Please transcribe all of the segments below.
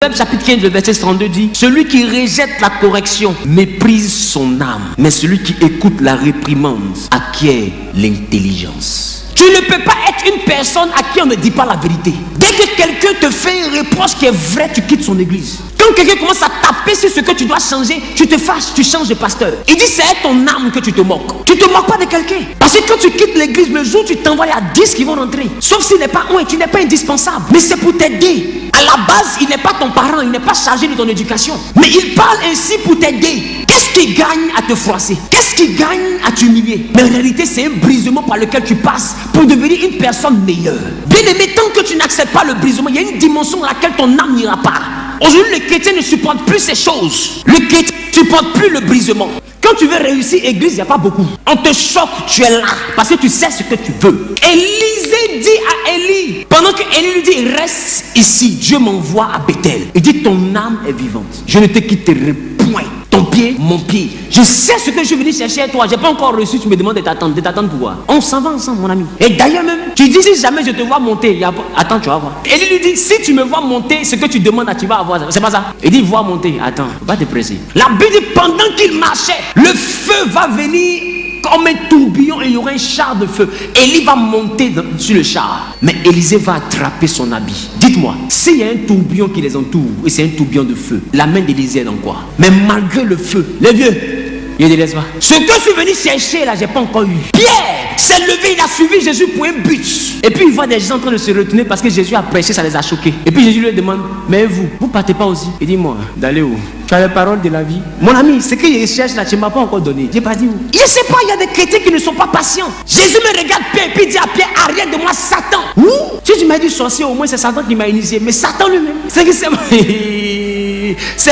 Proverbe chapitre 15, le verset 32 dit: celui qui rejette la correction méprise son âme, mais celui qui écoute la réprimande acquiert l'intelligence. Tu ne peux pas être une personne à qui on ne dit pas la vérité. Dès que quelqu'un te fait un reproche qui est vrai, tu quittes son église. Quand quelqu'un commence à taper sur ce que tu dois changer, tu te fâches, tu changes de pasteur. Il dit c'est ton âme que tu te moques. Tu ne te moques pas de quelqu'un. Parce que quand tu quittes l'église, le jour où tu t'envoies, il y a 10 qui vont rentrer. Sauf s'il n'est pas un, tu n'es pas indispensable. Mais c'est pour t'aider. À la base, il n'est pas ton parent, il n'est pas chargé de ton éducation. Mais il parle ainsi pour t'aider. Qu'est-ce qui gagne à te froisser? Qu'est-ce qui gagne à t'humilier? Mais en réalité, c'est un brisement par lequel tu passes pour devenir une personne meilleure. Bien aimé, tant que tu n'acceptes pas le brisement, il y a une dimension dans laquelle ton âme n'ira pas. Aujourd'hui, le chrétien ne supporte plus ces choses. Le chrétien ne supporte plus le brisement. Quand tu veux réussir, église, il n'y a pas beaucoup. On te choque, tu es là, parce que tu sais ce que tu veux. Élisée dit à Élie, pendant que Élie lui dit, reste ici, Dieu m'envoie à Bethel. Il dit, ton âme est vivante. Je ne te quitterai point. Ton pied, mon pied. Je sais ce que je suis venu chercher à toi. Je n'ai pas encore reçu, tu me demandes de t'attendre. De t'attendre pour voir. On s'en va ensemble, mon ami. Et d'ailleurs même, tu dis si jamais je te vois monter, attends, tu vas voir. Élie lui dit, si tu me vois monter, ce que tu demandes, tu vas avoir. C'est pas ça. Il dit, vois monter. Attends, faut pas te presser. La Bible dit, pendant qu'il marchait, le feu va venir comme un tourbillon et il y aura un char de feu. Élie va monter sur le char. Mais Élisée va attraper son habit. Dites-moi, s'il y a un tourbillon qui les entoure et c'est un tourbillon de feu, la main d'Élisée est dans quoi? Mais malgré le feu, les vieux, il ne laisse pas. Ce que je suis venu chercher là, j'ai pas encore eu. Pierre s'est levé, il a suivi Jésus pour un but. Et puis il voit des gens en train de se retourner parce que Jésus a prêché, ça les a choqués. Et puis Jésus lui demande, mais vous partez pas aussi? Il dit, moi, d'aller où? Tu as les paroles de la vie. Mon ami, ce que je cherche là, tu ne m'as pas encore donné. J'ai pas dit où. Je ne sais pas, il y a des chrétiens qui ne sont pas patients. Jésus me regarde Pierre et puis dit à Pierre, arrête de moi, Satan. Où? Si tu m'as dit sorcier, au moins c'est Satan qui m'a initié. Mais Satan lui-même, c'est que c'est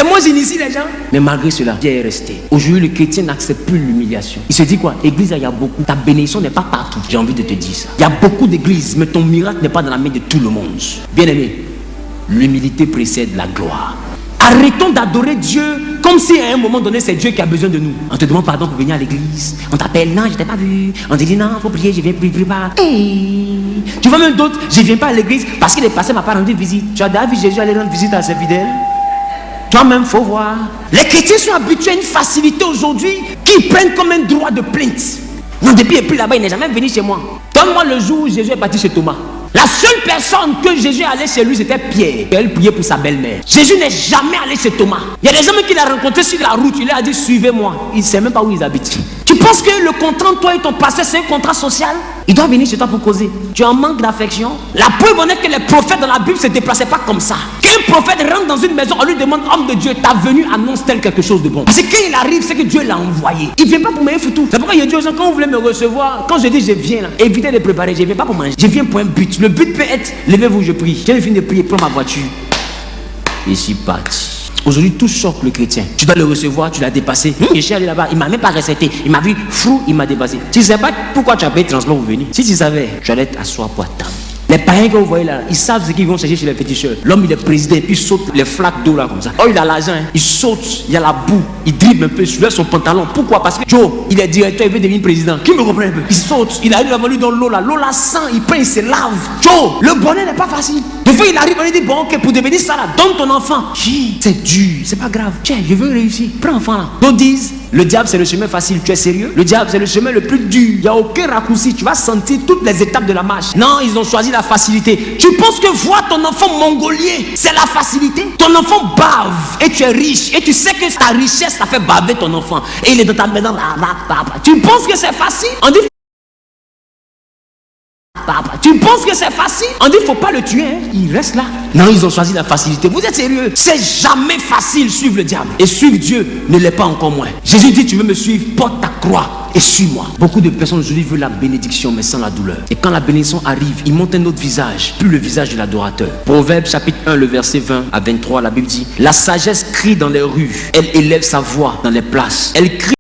moi j'initie les gens. Mais malgré cela, Pierre est resté. Aujourd'hui, le chrétien n'accepte plus l'humiliation. Il se dit quoi? Église, il y a beaucoup. Ta bénédiction n'est pas partout. J'ai envie de te dire ça. Il y a beaucoup d'églises, mais ton miracle n'est pas dans la main de tout le monde. Bien aimé, l'humilité précède la gloire. Arrêtons d'adorer Dieu comme si à un moment donné c'est Dieu qui a besoin de nous. On te demande pardon pour venir à l'église. On t'appelle, non, je t'ai pas vu. On te dit non, faut prier, je viens prier pas. Hey. Tu vois même d'autres, je viens pas à l'église parce qu'il est passé m'a pas rendu visite. Tu as déjà vu Jésus aller rendre visite à ses fidèles? Toi-même, faut voir. Les chrétiens sont habitués à une facilité aujourd'hui qu'ils prennent comme un droit de plainte. Non, depuis et puis là-bas, il n'est jamais venu chez moi. Donne-moi le jour où Jésus est parti chez Thomas. La seule personne que Jésus allait chez lui, c'était Pierre. Elle priait pour sa belle-mère. Jésus n'est jamais allé chez Thomas. Il y a des hommes qu'il a rencontrés sur la route. Il leur a dit, suivez-moi. Il ne sait même pas où ils habitent. Tu penses que le contrat entre toi et ton pasteur, c'est un contrat social? Il doit venir chez toi pour causer. Tu en manques d'affection? La preuve en est que les prophètes dans la Bible ne se déplaçaient pas comme ça. Qu'un prophète rentre dans une maison, on lui demande, homme de Dieu, ta venue annonce-t-elle quelque chose de bon? Parce que quand il arrive, c'est que Dieu l'a envoyé. Il ne vient pas pour me foutre. C'est pourquoi il dit aux gens, quand vous voulez me recevoir, quand je dis je viens là, évitez de préparer, je ne viens pas pour manger. Je viens pour un but. Le but peut être, levez-vous, je prie. J'ai fini de prier, prends ma voiture. Et je suis parti. Aujourd'hui, tout choque le chrétien. Tu dois le recevoir, tu l'as dépassé. Je suis allé là-bas, il m'a même pas recetté. Il m'a vu, fou, il m'a dépassé. Tu ne sais pas pourquoi tu as payé transport pour venir. Si tu savais, tu allais t'asseoir pour attendre. Les païens que vous voyez là, ils savent ce qu'ils vont chercher chez les féticheurs. L'homme, il est président, il saute les flaques d'eau là comme ça. Oh, il a l'argent, hein. Il saute, il y a la boue, il dribble un peu, il soulève son pantalon. Pourquoi? Parce que Joe, il est directeur, il veut devenir président. Qui me comprend un peu? Il saute, il arrive devant lui dans l'eau là sent, il prend, il se lave. Joe, le bonheur n'est pas facile. Des fois, il arrive, on lui dit, bon, ok, pour devenir ça là, donne ton enfant. C'est dur, c'est pas grave. Tiens, je veux réussir, prends l'enfant là. D'autres disent, le diable c'est le chemin facile, tu es sérieux? Le diable c'est le chemin le plus dur, il n'y a aucun raccourci, tu vas sentir toutes les étapes de la marche. Non, ils ont choisi la facilité. Tu penses que voir ton enfant mongolien, c'est la facilité? Ton enfant bave et tu es riche et tu sais que ta richesse ça fait baver ton enfant et il est dans ta maison. Tu penses que c'est facile? On dit tu penses que c'est facile? On dit faut pas le tuer, hein? Il reste là. Non, ils ont choisi la facilité. Vous êtes sérieux? C'est jamais facile suivre le diable. Et suivre Dieu ne l'est pas encore moins. Jésus dit tu veux me suivre, porte ta croix et suis-moi. Beaucoup de personnes aujourd'hui veulent la bénédiction mais sans la douleur. Et quand la bénédiction arrive, ils montent un autre visage, plus le visage de l'adorateur. Proverbe chapitre 1, le verset 20 à 23, la Bible dit, la sagesse crie dans les rues, elle élève sa voix dans les places. Elle crie